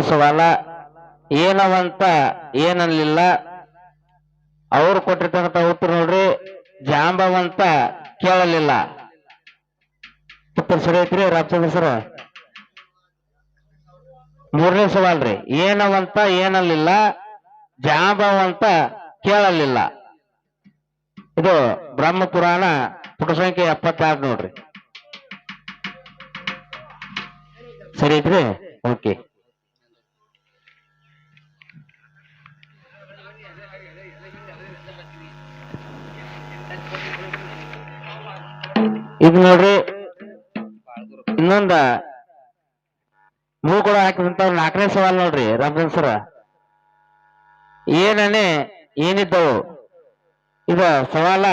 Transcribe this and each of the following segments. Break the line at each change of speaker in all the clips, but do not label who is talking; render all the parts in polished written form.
ಸವಾಲ ಏನವಂತ ಏನಲ್ಲಿಲ್ಲ. ಅವ್ರು ಕೊಟ್ಟಿರ್ತಕ್ಕಂಥ ಉತ್ತರ ನೋಡ್ರಿ, ಜಾಂಬವಂತ ಕೇಳಲಿಲ್ಲ. ಉತ್ತರ ಸರಿ ಐತ್ರಿ ರಾಮಚಂದ್ರ ಸರ್. ಮೂರನೇ ಸವಾಲ್ ರೀ, ಏನವಂತ ಏನಲ್ಲಿಲ್ಲ, ಜಾಂಬವಂತ ಕೇಳಲಿಲ್ಲ. ಇದು ಬ್ರಹ್ಮಪುರಾಣ ಪುಟ ಸಂಖ್ಯೆ 76 ನೋಡ್ರಿ. ಸರಿ ಐತ್ರಿ, ಓಕೆ. ಇದು ನೋಡ್ರಿ, ಇನ್ನೊಂದ ಮೂರು ಕೂಡ ಹಾಕಿದಂತ 4ನೇ ಸವಾಲ್ ನೋಡ್ರಿ ರಾಮಚಂದ್ರ ಸರ. ಏನನೆ ಏನಿದ್ದವು, ಇದ ಸವಾಲ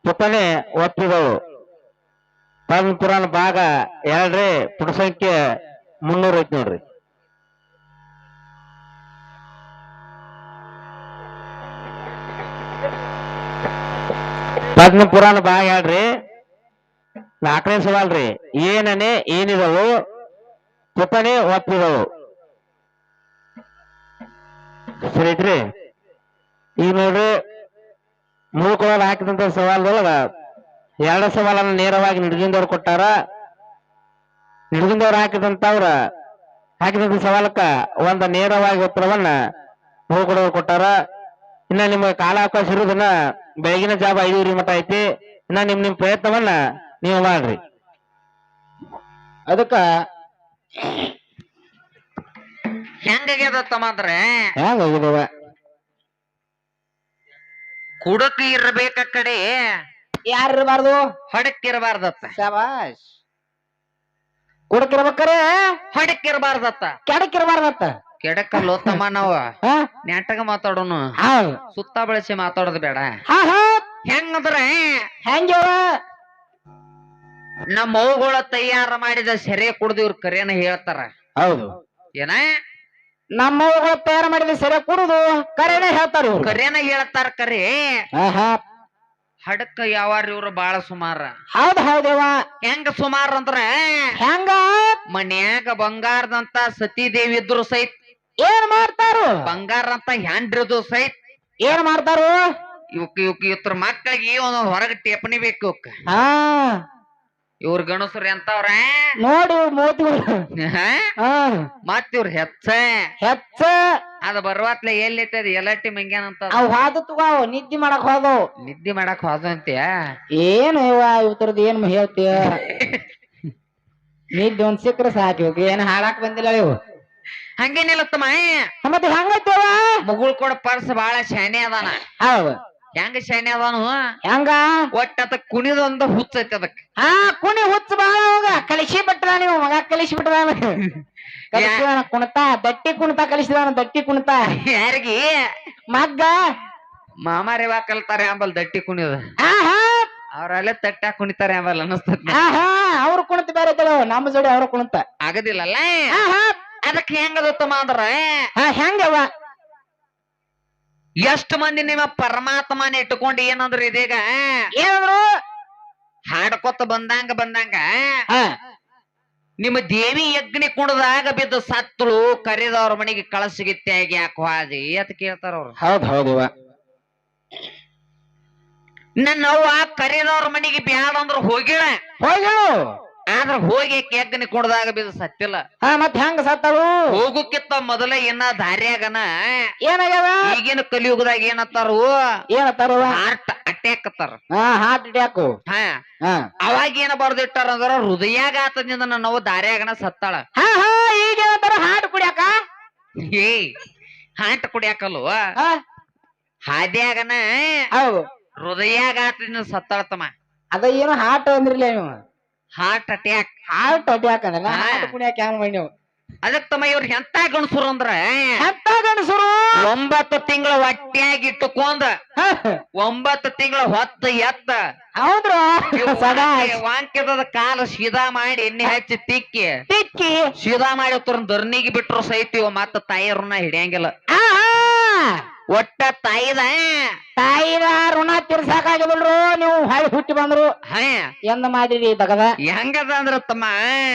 ಪುಟನೆ ಒಪ್ಪಿದವು. ಪದ್ಮ ಪುರಾಣ ಭಾಗ 2 ಪುಟ ಸಂಖ್ಯೆ 300 ಐತಿ ನೋಡ್ರಿ. ಪದ್ಮ ಪುರಾಣ ಭಾಗ 2 4ನೇ ಸವಾಲ್ ರೀ, ಏನನೆ ಏನಿದವು ಪುಟನೆ ಒಪ್ಪಿದವು. ಸರಿ ಐತ್ರಿ. ಈಗ ನೋಡ್ರಿ, ಮೂರು ಹಾಕಿದಂತ ಸವಾಲ್ದೊಳಗ 2 ಸವಾಲನ್ನ ನೇರವಾಗಿ ನಿಡಗಿಂದವ್ರು ಕೊಟ್ಟಾರ. ನಿಡಗಿಂದವ್ರು ಹಾಕಿದಂತ ಸವಾಲಕ್ಕ ಒಂದ ನೇರವಾಗಿ ಉತ್ತರವನ್ನ ಮೂರು ಕೊಟ್ಟಾರ. ಇನ್ನ ನಿಮ್ಗೆ ಕಾಲಾವಕಾಶ ಇರುವುದನ್ನ ಬೆಳಗಿನ ಜಾವ 5 ಮಟ ಐತಿ. ಇನ್ನ ನಿಮ್ ಪ್ರಯತ್ನವನ್ನ ನೀವು ಮಾಡ್ರಿ.
ಅದಕ್ಕ ಹೆಂಗಾಗ್ಯದತ್ತಮ್ಮ ಅಂದ್ರೆ
ಹೆಂಗಾಗಿದವ,
ಕುಡಕ್ ಇರ್ಬೇಕ ಕಡೆ
ಯಾರು ಇರಬಾರ್ದು,
ಹೊಡಕ್ಕಿರಬಾರ್ದತ್ತ.
ಶಾಬಾಷ್. ಕುಡಕಿರ್ಬೇಕಾರೆ
ಹೊಡಕ್ಕಿರಬಾರ್ದತ್ತ,
ಕೆಡಕಿರ್ಬಾರ್ದತ್ತ.
ಕೆಡಕಲ್ಲೋತ್ತಮ್ಮ ನಾವು ನೆಟ್ಟಗ ಮಾತಾಡೋನು, ಸುತ್ತ ಬಳಸಿ ಮಾತಾಡೋದು ಬೇಡ. ಹೆಂಗಂದ್ರೆ
ಹೆಂಗ
ನಮ್ಮ ಮೌಗಳ ತಯಾರ ಮಾಡಿದ ಸೆರೆ ಕುಡ್ದು ಇವ್ರ ಕರೆಯನ್ನ ಹೇಳ್ತಾರ.
ಹೌದು,
ಏನ
ನಮ್ಮ ತಯಾರು ಮಾಡಿದ ಸೆರೆ ಕುಡುದು ಕರೆನ ಹೇಳ್ತಾರ.
ಕರೆಯನ್ನ ಹೇಳ್ತಾರ. ಕರೆ ಹಡಕ್ಕ ಯಾವಾರ ಇವ್ರು ಬಾಳ ಸುಮಾರ.
ಹೌದ್ ಹೌದೇವ.
ಹೆಂಗ ಸುಮಾರ ಅಂದ್ರ
ಹೆಂಗ
ಮನ್ಯಾಗ ಬಂಗಾರದಂತ ಸತೀದೇವಿ ಇದ್ರು ಸಹಿತ
ಏನ್ ಮಾಡ್ತಾರು,
ಬಂಗಾರ ಅಂತ ಹ್ಯಾಂಡ್ರಿದು ಸಹಿತ
ಏನ್ ಮಾಡ್ತಾರು,
ಇವ್ರ ಮಕ್ಕಳಿಗೆ ಒಂದೊಂದು ಹೊರಗ ಟೇಪಣಿ ಬೇಕು ಇವಕ್ಕ. ಇವ್ರ ಗಣಸರು ಎಂತವ್ರ
ನೋಡಿ ಮೋತಿಗಳು.
ಮತ್ ಇವ್ರ
ಹೆಚ್ಚ
ಅದ ಬರ್ವಾತ್ಲೆ ಎಲ್ಲೈತದ ಎಲ್ಲಟ್ಟಿ ಮಂಗ್ಯಾನಂತ
ಅವ್ ಹಾದು ತಗೋ ನಿದ್ದೆ ಮಾಡಕ್ ಹೋದವು.
ನಿದ್ದೆ ಮಾಡಕ್ ಹೋದ ಅಂತೀಯ?
ಏನು ಇವ್ರದ್ದು ಏನ್ ಹೇಳ್ತೀಯ? ನಿದ್ದೆ ಒಂದ್ ಸಿಕ್ಕ್ರೆ ಸಾಕು, ಏನ್ ಹಾಡಾಕ್ ಬಂದಿಲ್ಲ ಇವು.
ಹಂಗೇನಿಲ್ಲತ್ತಮ್ಮ.
ಮತ್ತೆ ಹಂಗೈತವ
ಮಗುಳ್ ಕೊಡ ಪರ್ಸ್ ಬಾಳ ಶಾನೆ ಅದಾನ.
ಹೌದು.
ಹೆಂಗ ಶಾನೆ ಅದಾನು,
ಹೆಂಗ
ಒಟ್ಟದ ಕುಣಿದೊಂದ ಹುಚ್ಚೈತಿ ಅದಕ್.
ಕುಣಿ ಹುಚ್ಚ ಬಾಳ ಹೋಗ ಕಲಿಸಿ ಬಿಟ್ರ ನೀವು ಮಗ, ಕಲಿಸಿ ಬಿಟ್ರ ಕುಣಿತ ದಟ್ಟಿ ಕುಣಿತ ಕಲಿಸಿದಾನ. ದಟ್ಟಿ ಕುಣಿತ
ಯಾರಿಗಿ
ಮಗ್ಗ
ಮಾಮಾರಿವಾ ಕಲ್ತಾರೆ ಅಂಬಲ್ ದಟ್ಟಿ ಕುಣಿದ. ಅವ್ರಲ್ಲೇ ತಟ್ಟ ಕುಣಿತಾರೆ ಅಂಬಲ್ ಅನಸ್ತದ.
ಅವ್ರ ಕುಣಿತ ಬೇರೆ ನಮ್ಮ ಜೋಡಿ ಅವ್ರ ಕುಣಿತ
ಆಗದಿಲ್ಲಲ್ಲ. ಅದಕ್ಕೆ ಹೆಂಗದತ್ತಮ್ಮ ಅಂದ್ರ
ಹೆಂಗವ,
ಎಷ್ಟು ಮಂದಿ ನಿಮ್ಮ ಪರಮಾತ್ಮನ ಇಟ್ಟುಕೊಂಡು ಏನಂದ್ರ ಇದೀಗ
ಏನಂದ್ರು
ಹಾಡ್ಕೊತ ಬಂದಂಗ ನಿಮ್ಮ ದೇವಿ ಯಜ್ಞಿ ಕುಣದಾಗ ಬಿದ್ದ ಸತ್ತಳು, ಕರೆದವ್ರ ಮನೆಗೆ ಕಳಸಿಗಿತ್ತಾಗಿ ಯಾಕೆ ಹಾದಿ ಅಂತ ಕೇಳ್ತಾರ ಅವ್ರು.
ಹೌದ್ ಹೌದವ.
ನನ್ನವ್ವ ಕರೆದವ್ರ ಮನೆಗೆ ಬ್ಯಾಡ ಅಂದ್ರ ಹೋಗಿಳ, ಆದ್ರ ಹೋಗಿ ಯಜ್ಞಿ ಕುಣದಾಗ ಬಿದ್ದ ಸತ್ತಿಲ್ಲ.
ಮತ್ ಹೆಂಗ ಸತ್ತಳು?
ಹೋಗುಕ್ಕಿಂತ ಮೊದಲ ಇನ್ನ ದಾರ್ಯಾಗನ
ಏನಾಗ್ಯಾವ
ಈಗಿನ ಕಲಿಯುಗದಾಗ ಏನತ್ತಾರು, ಹಾರ್ಟ್ ಅಟ್ಯಾಕ್ ಅತ್ತಾರ.
Heart attack.
ಅವಾಗ ಏನ ಬರ್ದಿಟ್ಟಾರ ಅಂದ್ರ ಹೃದಯಾಘಾತದಿಂದ ನಾವು ದಾರ್ಯಾಗನ ಸತ್ತಾಳ.
ಈಗ ಹಾರ್ಟ್ ಕುಡಿಯಾಕ,
ಏ ಹಾರ್ಟ್ ಕುಡಿಯಾಕಲ್ವ, ಹಾದ್ಯಾಗನ ಹೃದಯಾಘಾತದಿಂದ ಸತ್ತಾಳತಮ್ಮ.
ಅದ ಏನು ಹಾರ್ಟ್ ಅಂದ್ರಿಲ್ಲ ನೀವು,
ಹಾರ್ಟ್ ಅಟ್ಯಾಕ್.
ಹಾರ್ಟ್ ಅಟ್ಯಾಕ್ ಅಂದ್ರೆ ಹಾರ್ಟ್ ಕುಡಿಯಾಕ ಹೆಂಗ್ ಮಾಡಿ ನೀವು?
ಅದಕ್ ತಮ್ಮ ಇವ್ರ ಎಂತ ಗಣಸರು ಅಂದ್ರ,
ಎಂತ ಗಣಸರು
9 ತಿಂಗಳ ಹೊಟ್ಟ್ಯಾಗಿ ಇಟ್ಟುಕೊಂಡ 9 ತಿಂಗಳ ಹೊತ್ತ ಎತ್ತ.
ಹೌದ್ರ
ವಾಂಕ್ಯದ ಕಾಲ ಸೀದಾ ಮಾಡಿ ಎಣ್ಣೆ ಹಚ್ಚಿ ತಿಕ್ಕಿ ಸೀದಾ ಮಾಡಿ ಧರ್ನಿಗೆ ಬಿಟ್ರು ಸಹಿತ ಮತ್ತ ತಾಯಿಯವ್ರನ್ನ ಹಿಡಿಯಂಗಿಲ್ಲ. ಒಟ್ಟ ತಾಯಿದ
ತಾಯಿದ ಋಣ ತೀರ್ಸಾಕಾಗಿದ್ರು ನೀವು ಹಾಳಿ ಹುಟ್ಟಿ ಬಂದ್ರು
ಹ
ಎಂದ ಮಾಡಿರಿ ತಗದ
ಹೆಂಗದ ಅಂದ್ರ ತಮ್ಮ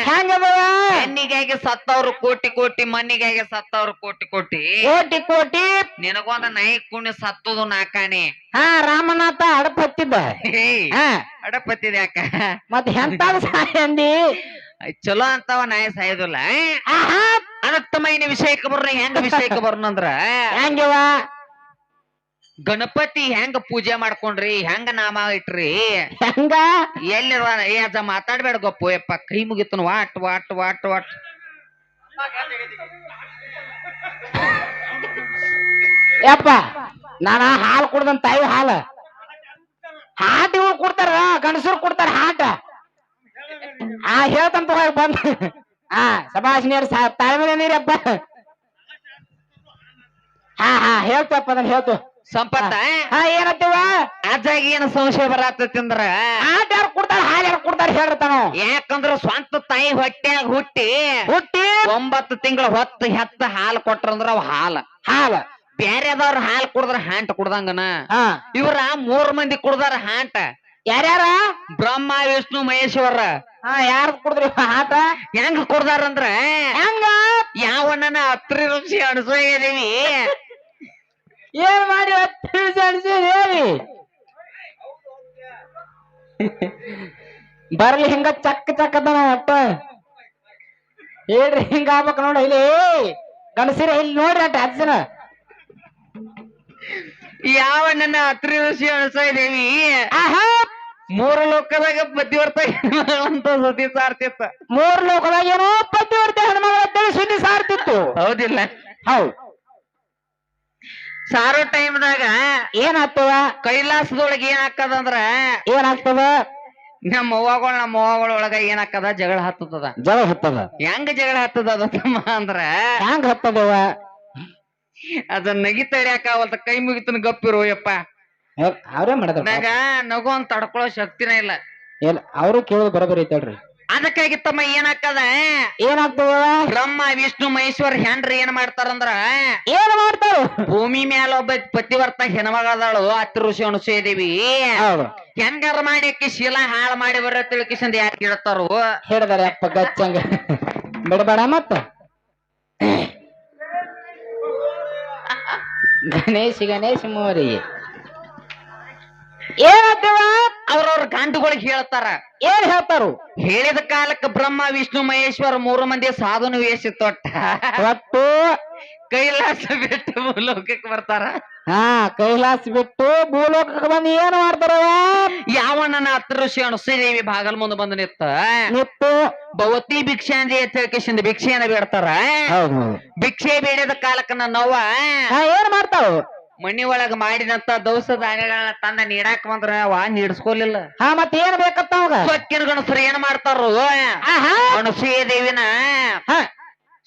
ಹೆಂಗದ
ಹೆಣ್ಣಿಗಾಗಿ ಸತ್ತವ್ರು ಕೋಟಿ ಕೋಟಿ ಮಣ್ಣಿಗಾಗಿ ಸತ್ತವ್ರು ಕೋಟಿ ಕೋಟಿ
ಕೋಟಿ ಕೋಟಿ
ನಿನಗೊಂದ ನೈ ಕುಣಿ ಸತ್ತದು ನಾಕಾಣಿ
ಹಾ ರಾಮನಾಥ ಅಡಪ ಹತ್ತಿದ್ದ ಹಾ
ಅಡಪತ್ತಿದ ಯಾಕ
ಮತ್ ಎಂತಾದ ಸಾಯ ಅಂದಿ
ಚಲೋ ಅಂತವ ನಾಯಿ ಸಾಯೋದಿಲ್ಲ ಅದಕ್ ತಮ್ಮ ಇನ್ನು ವಿಷಯಕ್ಕೆ ಬರ್ರ ಹೆಂಗ ವಿಷಯಕ್ಕೆ ಬರ್ನಂದ್ರ
ಹೆಂಗವ
ಗಣಪತಿ ಹೆಂಗ ಪೂಜೆ ಮಾಡ್ಕೊಂಡ್ರಿ ಹೆಂಗ ನಾಮ ಇಟ್ರಿ
ಹೆಂಗ
ಎಲ್ಲಿ ಅದ ಮಾತಾಡ್ಬೇಡ ಗೊಪ್ಪು ಯಪ್ಪ ಕೈ ಮುಗಿತನ ವಾಟ್ ವಾಟ್ ವಾಟ್ ವಾಟ್
ಯಪ್ಪ ನಾನ ಹಾಲು ಕುಡ್ದನ್ ತಾಯಿ ಹಾಲು ಹಾಟ್ ಇವ್ರು ಕೊಡ್ತಾರ ಗಂಡಸರು ಕೊಡ್ತಾರ ಹಾಟ ಹೇಳ್ತಂತ ಬಂದ್ ಸಭಾಷ್ ನೀರ್ ತಾಳ್ಮೆ ನೀರಪ್ಪ ಹೇಳ್ತಪ್ಪ ಅದನ್ನ ಹೇಳ್ತು
ಸಂಪತ್ತ
ಏನತ್ತವ
ಅದಾಗಿ ಏನ ಸಂಶಯ ಬರತ್ತಂದ್ರ
ಹಾಟ್ ಯಾರು ಕೊಡ್ತಾರ ಹಾಲು ಯಾರು ಕೊಡ್ತಾರ ಹೇಳ್ತಾನ
ಯಾಕಂದ್ರ ಸ್ವಂತ ತಾಯಿ ಹೊಟ್ಟ್ಯಾಗ ಹುಟ್ಟಿ 9 ತಿಂಗಳ ಹೊತ್ತು ಹೆತ್ತ ಹಾಲು ಕೊಟ್ರಂದ್ರ ಅವ್ ಹಾಲ ಬ್ಯಾರೆದವ್ರ ಹಾಲು ಕುಡ್ದ್ರ ಹಾಂಟ ಕುಡ್ದಂಗನ ಇವ್ರ 3 ಮಂದಿ ಕುಡ್ದಾರ ಹಾಂಟ
ಯಾರ್ಯಾರ
ಬ್ರಹ್ಮ ವಿಷ್ಣು ಮಹೇಶ್ವರ
ಯಾರ ಕುಡಿದ್ರಿ ಹಾಟ
ಹೆಂಗ ಕುಡ್ದಾರಂದ್ರ
ಹೆಂಗ
ಯಾವಣ್ಣನ ಅತ್ರಿ ರುಚಿ ಅಣಸೋದೇವಿ
ಏನ್ ಮಾಡಿ ಹೇಳಿ ಬರ್ಲಿ ಹಿಂಗ ಚಕ್ಕ ಚಕ್ಕದ ಒಟ್ಟ ಹೇಳ್ರಿ ಹಿಂಗ ಆಗ್ಬೇಕ ನೋಡ ಇಲ್ಲಿ ಗಣಸಿರ ಇಲ್ಲಿ ನೋಡ್ರಿ ಅಟ್ಟ ಹಚ್ಚನ
ಯಾವಣ್ಣನ ಅತ್ರಿ ರುಚಿ ಅಣಸೋದೇವಿ 3 ಲೋಕದಾಗ ಪತಿವರ್ತ ಅಂತ ಸುದ್ದಿ ಸಾರ್ತಿತ್ತ
3 ಲೋಕದಾಗ ಏನೋ ಪತಿವರ್ತ ಹೆಣ್ಮಗಳ ಸುದ್ದಿ ಸಾರ್ತಿತ್ತು
ಹೌದಿಲ್ಲ
ಹೌದು
ಸಾರೋ ಟೈಮ್ದಾಗ
ಏನಾಗ್ತವ
ಕೈಲಾಸದೊಳಗ ಏನಾಗ್ತದಂದ್ರ
ಏನಾಗ್ತದ
ನಮ್ಮ ಅವ್ವಗಳ ಒಳಗ ಏನಾಗ್ತದ ಜಗಳ ಹತ್ತದ ಹೆಂಗ ಜಗಳ ಹತ್ತದ ತಮ್ಮ ಅಂದ್ರ
ಹೆಂಗ ಹತ್ತದವ
ಅದನ್ನ ನಗಿ ತಡ್ಯಾಕಾವಲ್ತ ಕೈ ಮುಗಿತನ ಗಪ್ಪಿರೋ ಯಪ್ಪ
ಅವ್ರೇ ಮಾಡಿದ್ರ
ನಾಗ ನಗು ಅಂತ ತಡ್ಕೊಳ್ಳೋ ಶಕ್ತಿನೇ ಇಲ್ಲ
ಅವರು ಕೇಳೋದು ಬರೋಬರಿ ಐತಲ್ರಿ
ಅದಕ್ಕಾಗಿ ತಮ್ಮ
ಏನಾಗ್ತದ
ಬ್ರಹ್ಮ ವಿಷ್ಣು ಮಹೇಶ್ವರ ಹೆಣ್ರಿ ಏನ್ ಮಾಡ್ತಾರಂದ್ರ
ಏನ್ ಮಾಡ್ತಾರ
ಭೂಮಿ ಮ್ಯಾಲ ಒಬ್ಬ ಪತಿವರ್ತ ಹೆಣ್ಮಗಳದಾಳು ಅತ್ರಿ ಋಷಿ ಅಣಸೂಯದೇವಿ ಹೆಂಗಾರ ಮಾಡಿ ಶೀಲ ಹಾಳು ಮಾಡಿ ಬರ ತಿಳ್ಕಿಸಿಂದ ಯಾರು ಕೇಳ್ತಾರು
ಹೇಳಿದಾರೆ ಅಪ್ಪ ಗಚ್ಚಂಗ ಬಿಡಬೇಡ ಮತ್ತ ಗಣೇಶ್ ಮೋರಿ ಏನಾಗ್ತವ
ಅವ್ರವ್ರ ಗಂಡುಗಳಿಗೆ ಹೇಳ್ತಾರ
ಏನ್ ಹೇಳ್ತಾರು
ಹೇಳಿದ ಕಾಲಕ್ಕೆ ಬ್ರಹ್ಮ ವಿಷ್ಣು ಮಹೇಶ್ವರ 3 ಮಂದಿ ಸಾಧುನು ವೇಷ
ಒಟ್ಟು
ಕೈಲಾಸ ಬಿಟ್ಟು ಲೋಕಕ್ಕೆ ಬರ್ತಾರ
ಕೈಲಾಸ ಬಿಟ್ಟು ಭೂಲೋಕಕ್ಕೆ ಬಂದು ಏನ್ ಮಾಡ್ತಾರ
ಯಾವಣ್ಣನ ಅತ್ರಿ ಋಷಿ ಅಣಸೂಯದೇವಿ ಬಾಗಲ್ ಮುಂದೆ ಬಂದು ನಿತ್ತು ಭವತಿ ಭಿಕ್ಷೆ ಅಂದಿ ತಿಳ್ಕಿಸಿಂದ ಭಿಕ್ಷೆಯನ್ನ ಬೇಡ್ತಾರ ಭಿಕ್ಷೆ ಬೇಡಿದ ಕಾಲಕ್ಕ ನನ್ನವ್ವ
ಏನ್ ಮಾಡ್ತಾವ
ಮಣ್ಣಿ ಒಳಗ ಮಾಡಿದಂತ ದವಸ ಧಾನ್ಯಗಳನ್ನ ತಂದ ನೀಡಾಕ್ ಬಂದ್ರ ನೀಡ್ಸ್ಕೊಲಿಲ್ಲ
ಮತ್ ಏನ್ ಬೇಕತ್ತ
ಸೊಕ್ಕಿನ ಗಣಸರು ಏನ್ ಮಾಡ್ತಾರು ಅಣಸೂಯ ದೇವಿನ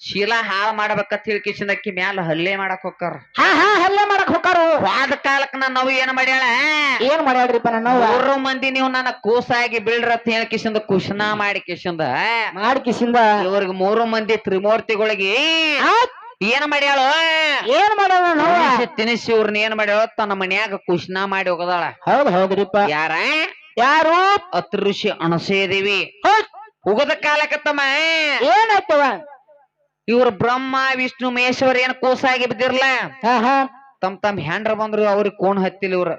ಶೀಲಾ ಹಾಳು ಮಾಡ್ಬೇಕಂತ ತಿಳ್ಕಿಸಿಂದ ಅಕ್ಕಿ ಮ್ಯಾಲ ಹಲ್ಲೆ ಮಾಡಕ್ ಹೋಗ್ತಾರ
ಹಲ್ಲೆ ಮಾಡಕ್ ಹೋಗ್ತಾರ
ವಾದ ಕಾಲಕ್ ನಾವು ಏನ್ ಮಾಡ್ಯಾಳ
ಏನ್ ಮಾಡ್ಯಾಳ್ರಿಪ್ಪ ನನ್ನ
3 ಮಂದಿ ನೀವು ನನ್ನ ಕೂಸಾಗಿ ಬೀಳ್ರತ್ ಹೇಳ್ಕಿಸಿಂದ ಕುಶನ ಮಾಡಿಕಿಸಿಂದ ಇವ್ರಿಗೆ 3 ಮಂದಿ ತ್ರಿಮೂರ್ತಿಗಳಿಗೆ ಏನ್ ಮಾಡ್ಯಾಳು
ಏನ್ ಮಾಡ್ಯಾಳ
ತಿನಿಸಿ ಇವ್ರನ್ನ ಏನ್ ಮಾಡ್ಯಾಳ ತನ್ನ ಮನ್ಯಾಗ ಕುಶನ ಮಾಡಿ ಹೋಗದಾಳ
ಹೌದ್ರಿಪ್ಪ
ಯಾರು ಅತ್ರಿ ಋಷಿ ಅಣಸೂಯದೇವಿ ಉಗದ ಕಾಲಕ್ಕತ್ತಮ್ಮ
ಏನಾಯ್ತವ
ಇವ್ರ ಬ್ರಹ್ಮ ವಿಷ್ಣು ಮಹೇಶ್ವರ ಏನ್ ಕೂಸಾಗಿ ಬಿದ್ದಿರ್ಲ ತಮ್ ಹ್ಯಾಂಡ್ರ ಬಂದ್ರು ಅವ್ರಿಗೆ ಕೋಣ್ ಹತ್ತಿಲ್ಲ ಇವ್ರ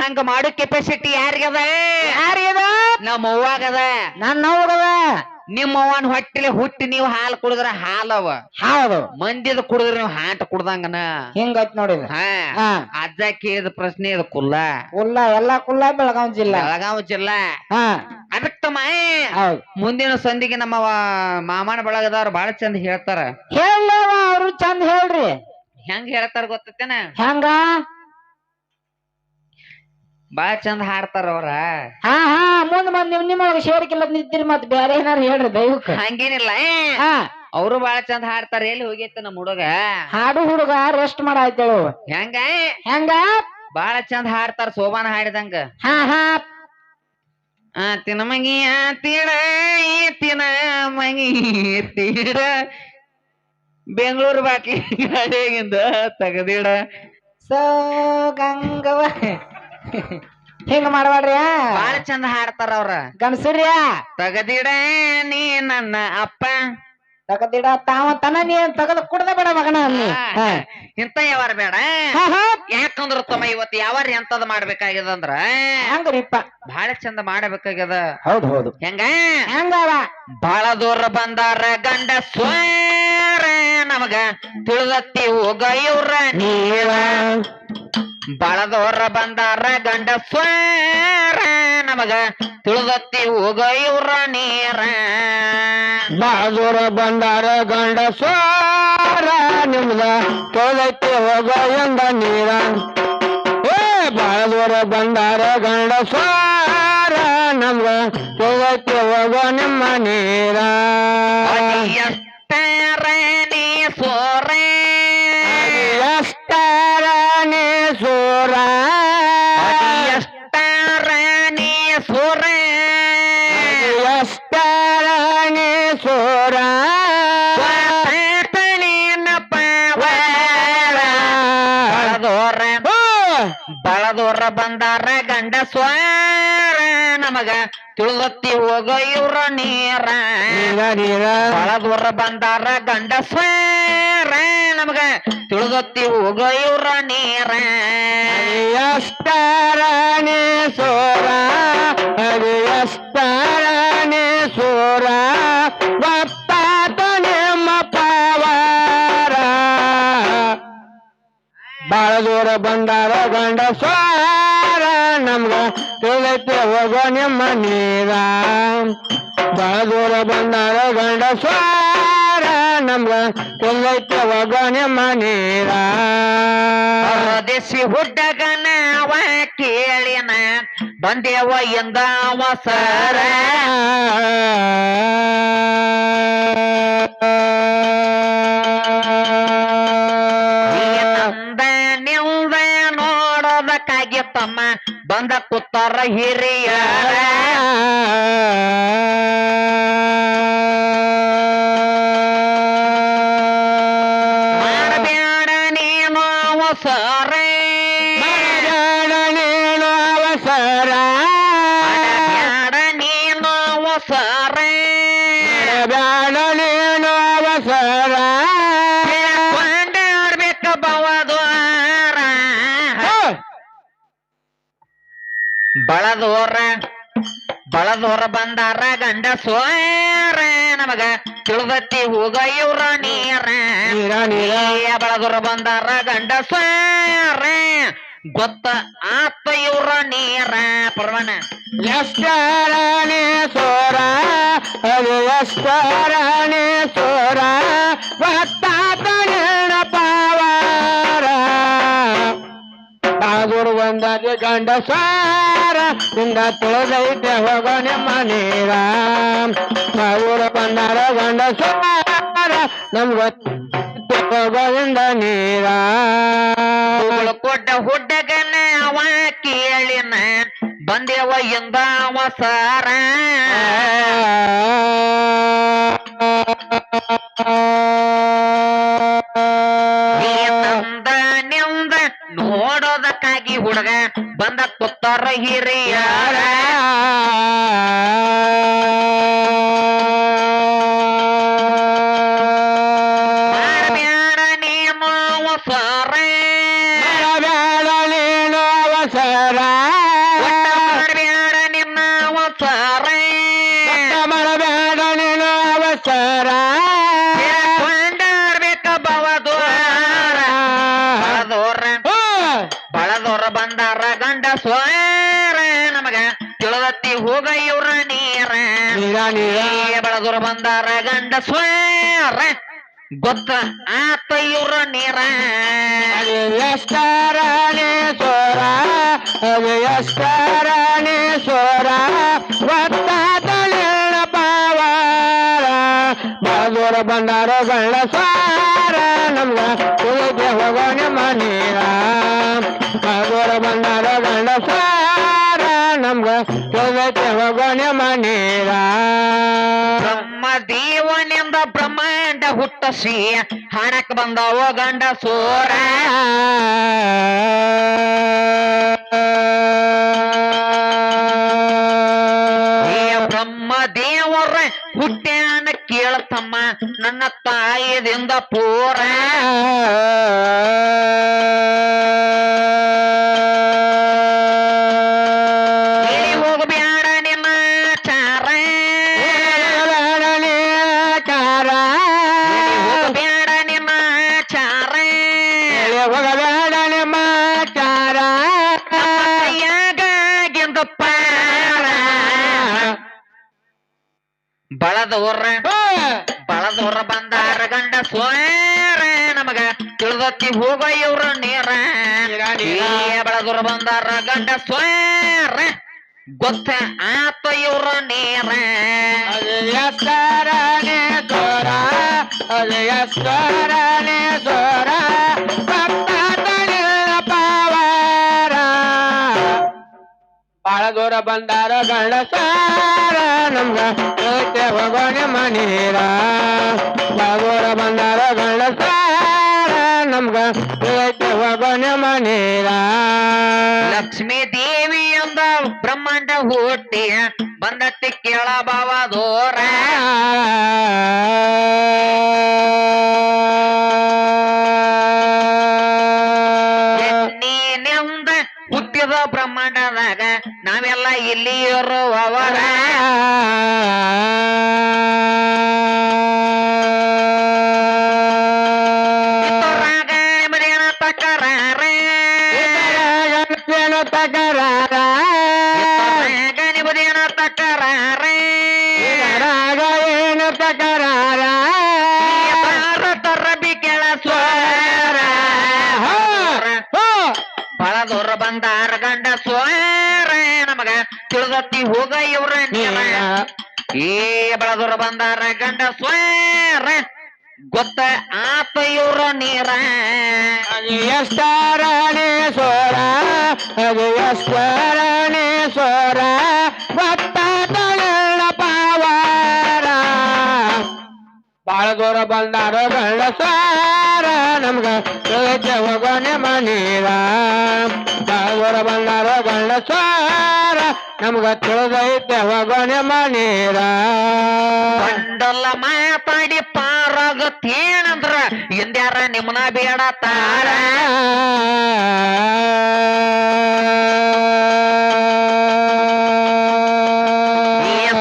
ಹಂಗ ಮಾಡೋ ಕೆಪಾಸಿಟಿ ಯಾರಿಗದ ನಮ್ಮ ಅವ್ವಾಗದ
ನನ್ನ ಅವ್ವಗದ
ನಿಮ್ಮ ಅವ್ವನ ಹೊಟ್ಟಿಲೆ ಹುಟ್ಟಿ ನೀವು ಹಾಲು ಕುಡಿದ್ರ ಹಾಲವ ಮಂದಿದ ಕುಡಿದ್ರ ನೀವು ಹಾಂಟ ಕುಡ್ದಂಗನ
ಹಿಂಗತ್ ನೋಡಿದ
ಅಜ್ಜ ಕೇಳಿದ ಪ್ರಶ್ನೆ ಇದು ಕುಲ್ಲ
ಎಲ್ಲಾ ಕುಲ್ಲ ಬೆಳಗಾವ್
ಜಿಲ್ಲಾ ಅದಕ್ಕ ತಮ್ಮ ಮುಂದಿನ ಸಂದಿಗೆ ನಮ್ಮ ಮಾಮನ ಬಳಗದವ್ರು ಬಾಳ ಚಂದ ಹೇಳ್ತಾರ
ಅವ್ರು ಚಂದ ಹೇಳ್ರಿ
ಹೆಂಗ ಹೇಳ್ತಾರ ಗೊತ್ತೇನ
ಹೆಂಗ
ಬಾಳ ಚಂದ ಹಾಡ್ತಾರ ಅವ್ರ
ಮುಂದ್ ನಿಮ್ಮೊಳಗ ಶೇರಿಕಿಲ್ಲ ನಿಂತಿರಿ ಮತ್ ಬೇರೆ ಏನಾರು ಹೇಳ್ರಿ ದೈವಕ್ಕ
ಹಂಗೇನಿಲ್ಲ ಅವರು ಬಾಳ ಚಂದ ಹಾಡ್ತಾರ ಎಲ್ಲಿ ಹೋಗೈತ ನಮ್ಮ ಹುಡುಗ
ಹಾಡು ಹುಡುಗ ರೆಸ್ಟ್ ಮಾಡಾಯ್ತೇಳು ಹೆಂಗ
ಬಾಳ ಚಂದ ಹಾಡ್ತಾರ ಸೋಬಾನ ಹಾಡಿದಂಗ ತಿನಮಂಗಿಯ ತೀಡ ತಿನ ಮಂಗಿ ತೀಡ ಬೆಂಗಳೂರು ಬಾಟ್ಲಿ ಗಾಡಿಯಾಗಿಂದ ತೆಗದಿಡ
ಸೊ ಗಂಗವ ಹಿಂಗ ಮಾಡಬೇಡ್ರಿ
ಬಾಳ ಚಂದ ಹಾಡ್ತಾರ ಅವ್ರ
ಗಣಸರ್ಯ
ತಗದಿಡ ನೀ ನನ್ನ ಅಪ್ಪ
ತಗದಿಡ ತಾವ ತನ ನೀ ತಗದ ಕುಡ್ದ ಬೇಡ ಮಗನ
ಇಂತ ಯಾವಾರ ಬೇಡ ಯಾಕಂದ್ರ ತಮ್ಮ ಇವತ್ತು ಯಾವಾರ ಎಂತದ ಮಾಡ್ಬೇಕಾಗ್ಯದಂದ್ರ
ಹಂಗ್ರಿಪ್ಪ
ಬಹಳ ಚಂದ ಮಾಡಬೇಕಾಗ್ಯದ
ಹೌದು ಹೌದು
ಹೆಂಗ
ಹೆಂಗವ
ಬಾಳ ದೂರ ಬಂದಾರ ಗಂಡ ಸ್ವೇರ ನಮಗ ತಿಳಿದತ್ತಿ ಹೋಗ ಇವ್ರ ನೀರ ಬಾಳ ದೂರ ಬಂದಾರ ಗಂಡ ಸ್ವೇರ ನಮಗ ತಿಳಿದತ್ತಿ ಹೋಗ ಇವ್ರ ನೀರ
ಬಾಳ ದೂರ ಬಂದಾರ ಗಂಡ ಸ್ವಾರ ನಿಮ್ದ ತೊಳೈತಿ ಹೋಗ ಎಂದ ನೀರ ಏ ಬಾಳ ದೂರ ಬಂದಾರ ಗಂಡ ಸ್ವಾರ ನಮ್ಗ ತೊಳೈತಿ ಹೋಗ ನಿಮ್ಮ ನೀರ
ಎಷ್ಟರ ನೀ ಸೋರೆ
ಎಷ್ಟರ ನೀ ಸೂರ
ಎಷ್ಟರ ನೀ ಸೋರೆ
ಎಷ್ಟರ ನೀ ಸೂರ
ಬಳದೋರ ಬಂದಾರ ಗಂಡ ಸ್ವಾರ ನಮಗ ತಿಳಿದತ್ತಿ ಹೋಗ ಇವ್ರ ನೀರ
ನೀರ
ಬಳದೋರ ಬಂದಾರ ಗಂಡ ಸ್ವಾರ ನಮಗ ತಿಳಿದತ್ತಿ ಹೋಗ ಇವ್ರ ನೀರ
ಎಷ್ಟರನೆ ಸೋರ ಅದು ಎಷ್ಟರನೆ ಸೋರ ಗೊತ್ತಾತ ನಿಮ್ಮ ಪಾವಾರ ಬಾಳ ದೂರ ಬಂದಾರ ಗಂಡ ಸ್ವಾರ ನಮ್ಗ ತಿಳಿದೈತಿ ಹೋಗೋ ನಿಮ್ಮ ನೀರ ಬಾಳ ದೂರ ಬಂದಾರ ಗಂಡ ಸ್ವಾರ ನಮ್ಗ ತಿಳಿದೈತಿ ಹೋಗೋ ನಿಮ್ಮ ನೀರ
ದೇಶಿ ಹುಡ್ಡಗನ ಅವ ಕೇಳಿನ ಬಂದೇವ ಎಂದ ಸರ ನಿಲ್ದ ನೋಡೋದಕ್ಕಾಗಿ ತಮ್ಮ ಬಂದ ಕೂತಾರ ಹಿರಿಯರ ಮಾಡಬೇಡ ನೀನು ಅವಸರ
ನೀನು ಅವಸರ
ಬೇಡ ನೀನು ಅವಸರ
ಬೇಡ ನೀನು ಅವಸರ
ಕೊಂಡಾಡ್ಬೇಕ ಬವದ್ವಾರ ಬಳದೋರ ಬಂದಾರ ಗಂಡ ಸೋರ ನಮಗ ತಿಳಿದತ್ತಿ ಹೋಗ ಇವ್ರ ನೀರ ಬಳದೋರ ಬಂದಾರ ಗಂಡ ಸೋರ ಗೊತ್ತ ಆತ ಇವ್ರ ನೀರ ಪ್ರವಣ
ಎಷ್ಟರನೆ ಸೋರ ಅದು ಎಷ್ಟರನೆ ಸೋರ ಗೊತ್ತಾತ ನಿನ್ನ ಪಾವಾರ ಬಾಗೂರು ಬಂದಾಗೆ ಗಂಡ ಸಾರ ಹಿಂಗ ತೊಳೆದೈತೆ ಹೋಗೋ ನಿಮ್ಮ ನೀರ ಬಾಗೂರು ಬಂದಾರ ಗಂಡ ಸಾರ ನಮ್ಗ ಹೋಗೋದಿಂದ ನೀರ
ಕೊಡ್ಡ ಹುಡ್ಡಗನ ಅವ ಕೇಳಿನ ಬಂದೇವ ಎಂದ ಅವಸರ ನಿಂದ ನೋಡೋದಕ್ಕಾಗಿ ಹುಡುಗ ಬಂದ ಕೂತಾರ ಹಿರಿಯರ ಮಾಡಬೇಡ ನೀನು ಅವಸರ
ಬೇಡ ನೀನು ಅವಸರ
ಮಾಡಬೇಡ ನಿನ್ನ ಅವಸರ
ಮಾಡಬೇಡ ನೀನು ಅವಸರ
ಕೊಂಡಾಡ್ಬೇಕ ಬವದ್ವಾರ ಬಳದೋರ ಬಂದಾರ ಗಂಡ ಸ್ವಾರ ನಮಗ ತಿಳಿದತ್ತಿ ಹೋಗ ಇವ್ರ ನೀರ ಬಳದೋರ ಬಂದಾರ ಗಂಡ ಸ್ವಾರ ಗೊತ್ತ ಆತ ಇವ್ರ ನೀರ
ಎಷ್ಟರನೆ ಸೋರ ಅದು ಎಷ್ಟರನೆ ಸೋರ ಗೊತ್ತಾತ ನಿನ್ನ ಪಾವಾರ ಬಾದೂರ ಬಂದಾರ ಗಂಡ ಸಾರ ನಮ್ಗ ತಿಳಿದೆ ಹೋಗೋ ನಿಮ್ಮ ನೀರ ಬಾದೂರ ಬಂದಾರ ಗಂಡ ಸಾರ ನಮ್ಗ ತಿಳಿದೈತೆ ಹೋಗೋಣ ಮನೀರ
ಬ್ರಹ್ಮ ದೇವನಿಂದ ಬ್ರಹ್ಮಾಂಡ ಹುಟ್ಟಸಿ ಹಣಕ್ ಬಂದವ ಗಂಡ ಸೋರ ಬ್ರಹ್ಮ ದೇವರ ಹುಟ್ಟ್ಯಾನ ಕೇಳತಮ್ಮ ನನ್ನ ತಾಯಿದಿಂದ ಪೂರ ಹೋಗಬ್ಯಾಡ ನಿನ್ನ ಚಾರ ಹೋಗಬ್ಯಾಡ ನಿನ್ನ ಚಾರ
ಹೋಗಬೇಡ ನಿಮ್ಮ ಚಾರ
ಕೈಯಾಗಿಂದ ಪಾರ ಬಳದವ್ರ ಬಂದಾರ ಗಂಡ ಸೋರ ನಮಗ ತಿಳಿದತ್ತಿ ಹೋಗ ಇವ್ರ ನೀರ ಬಳದವ್ರ ಬಂದಾರ ಗಂಡ ಸೋರ ಗೊತ್ತ ಆತ ಇವ್ರ ನೀರ
ಎಷ್ಟರನೆ ಸೋರ ಅದು ಎಷ್ಟರನೆ ಸೋರ ಪಾವಾರ ಬಾಳ ದೂರ ಬಂದಾರ ಗಂಡಸಾರ ನಮ್ಗ ತಿಳಿತೆ ಹೋಗೋಣ ಮನೀರ ಬಾಳ ದೂರ ಬಂದಾರ ಗಂಡಸಾರ ನಮ್ಗ ತಿಳಿತೆ ಹೋಗೋಣ ಮನೀರ
ಲಕ್ಷ್ಮೀ ದೇವಿ ಎಂದ ಬ್ರಹ್ಮಾಂಡ ಹುಟ್ಟಿ ಬಂದತ್ತಿ ಕೇಳ ಬಾವ ದೋರ ನೀನೆಂದ ಹುಟ್ಟಿದ ಬ್ರಹ್ಮಾಂಡದಾಗ ನಾವೆಲ್ಲ ಇಲ್ಲಿ ಇರುವವರ ಮರಿಯನ ತಕರಾರ
ತಕರಾರ
ಗಣಿಬದಿಯನ ತಕರಾರ
ಏನು ತಕರಾರ
ತರಬಿ ಕೆಳ ಸ್ವರ ಬಳದವ್ರ ಬಂದಾರ ಗಂಡ ಸ್ವರ ನಮಗ ತಿಳಿದತ್ತಿ ಹೋಗ ಇವ್ರ ನೀರ ಏ ಬಳದವ್ರ ಬಂದಾರ ಗಂಡ ಸ್ವರ ಗೊತ್ತ ಆತ ಇವ್ರ ನೀರ
ಅದು ಎಷ್ಟರನೆ ಸೋರ ಅದು ಎಷ್ಟರನೆ ಸೋರ ಗೊತ್ತಾದಳ ಪಾವಾರ ಬಾಳ ದೂರ ಬಂದಾರ ಗಂಡಸಾರ ನಮ್ಗ ತಿಳಿತೆ ಹೋಗೋಣ ಮನೀರ ಬಾಳ ದೂರ ಬಂದಾರ ಗಂಡಸಾರ ನಮ್ಗ ತಿಳಿದೈತೆ ಹೋಗೋಣ ಮನೀರ
ಬಂಡಲ್ಲ ಮಾತಾಡಿ ಪಾರಾಗತ್ತೇನಂದ್ರ ಎಂದ್ಯಾರ ನಿಮ್ಮನ ಬೇಡ ತಾರ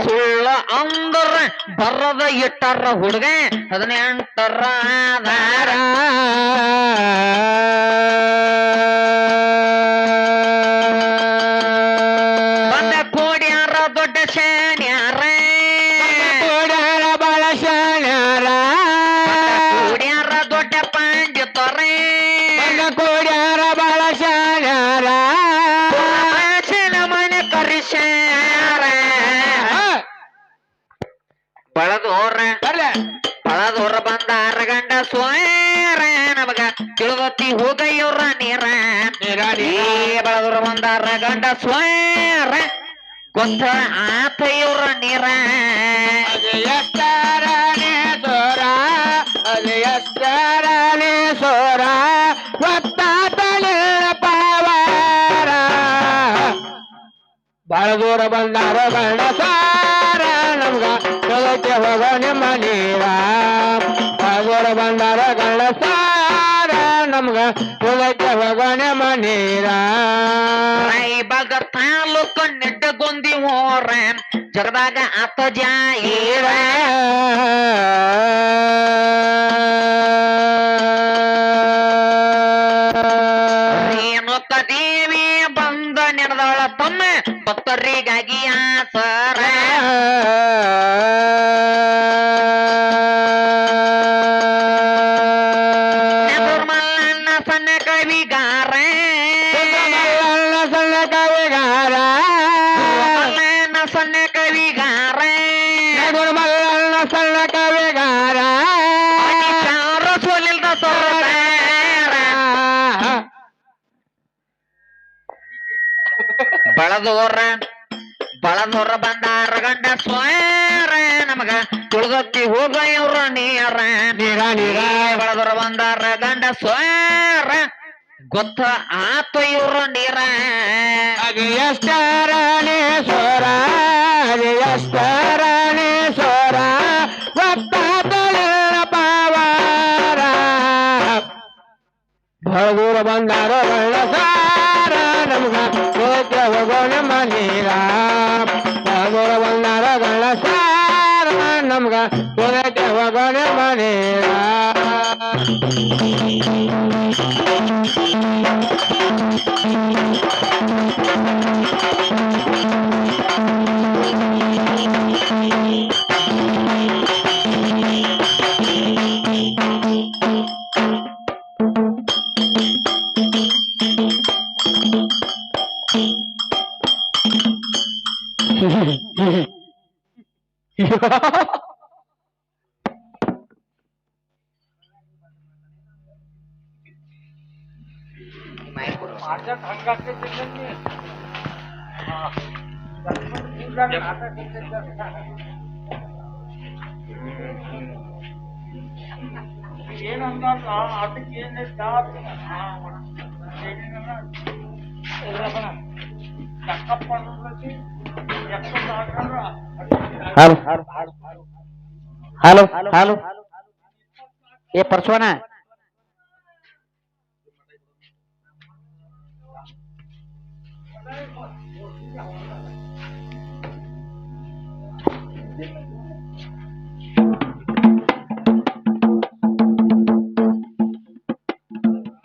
ಸುಳ್ಳ ಅಂದ್ರ ಬರದ ಇಟ್ಟಾರ ಹುಡುಗ 18 ಆಧಾರ ಬಂದ ಕೋಡ್ಯಾರ ದೊಡ್ಡ ಶಾನ್ಯಾರ
ಕೋಡ್ಯಾರ ಬಾಳ ಶಾಣ್ಯಾರ
ಕೋಡ್ಯಾರ ದೊಡ್ಡ ಪಂಡಿತರ
ಕೋಡ್ಯಾರ ಬಾಳ ಶಾಣ್ಯಾರ
ಮನೆ ಕರಿಸ್ಯಾರ ಬಳದೋರ ಬಂದಾರ ಗಂಡ ಸೋರ ನಮಗ ತಿಳಿದತ್ತಿ ಹೋಗ ಇವ್ರ ನೀರ ಬಳದೋರ ಬಂದಾರ ಗಂಡ ಸೋರ ಗೊತ್ತ ಆತ ಇವ್ರ ನೀರ
ಅದು ಎಷ್ಟರನೆ ಸೋರ ಅದು ಎಷ್ಟರನೆ ಸೋರ ಗೊತ್ತಾದಳ ಪಾವಾರ ಬಾಳ ದೂರ ಬಂದಾರ ಗಂಡಸಾರ ನಮ್ಗ ತಿಳಿತೆ ಹೋಗೋಣ ಮನೀರ ಬಾಳ ದೂರ ಬಂದಾರ ಗಂಡಸಾರ ನಮ್ಗ ತಿಳಿತೆ ಹೋಗೋಣ ಮನೀರ
ರಾಯಬಾಗ ತಾಲೂಕು ನೆಡ್ಡಗೊಂದಿ ಓರ ಜಗದಾಗ ಆತ ಜಾಯಿರ ರೇಣುಕ ದೇವಿ ಬಂದ ನೆನೆದಳ ತಮ್ಮ ಭಕ್ತರಿಗಾಗಿ ಆಸರ ಮಲ್ಲಣ್ಣ ಸಣ್ಣ ಕವಿಗಾರ
ಸಣ್ಣ ಕವಿಗಾರ
ಮಲ್ಲಣ್ಣ ಸಣ್ಣ ಕವಿಗಾರ
ಮಲ್ಲಣ್ಣ ಸಣ್ಣ ಕವಿಗಾರ
ಸೋಲಿಲ್ದ ಸೋರ ಬಳದೋರ ಬಳದವ್ರ ಬಂದಾರ ಗಂಡ ಸ್ವಾರ ನಮಗ ತುಳ್ದತ್ತಿ ಹೋಗ ಇವ್ರ ನೀರ
ನೀರ ನೀರ
ಬಳದವ್ರ ಬಂದಾರ ಗಂಡ ಸ್ವಾರ ಗೊತ್ತ ಆತ ಇವ್ರ ನೀರ
ಎಷ್ಟರಾಣೇಶ್ವರ ಎಷ್ಟರಾಣೇಶ್ವರ ಗೊತ್ತಾದಲಿಲ್ಲ ಪಾವಾರ ಬಹದೂರ ಬಂದಾರ ಸಾರ ನಮ್ಗ ಹೋಗ್ಯ ಹೋಗೋಣ ಮನೀರ ಬಹದೂರ ಬಂದಾರ ಸಾರ ನಮ್ಗ ಹೋಗ್ಯ ಹೋಗೋಣ ಮನೀರ
ಹಲೋ ಹಲೋ ಏ ಪರ್ಸೋನ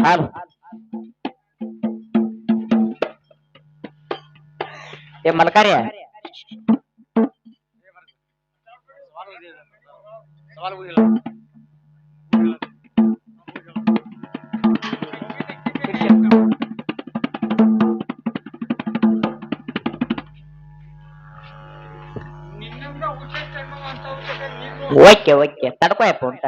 ಹಲೋ ಏ ಮಲ್ಕಾರ್ಯ ಓಕೆ ಓಕೆ ತಡ್ಕೋಯಪ್ಪ ಉಂಟ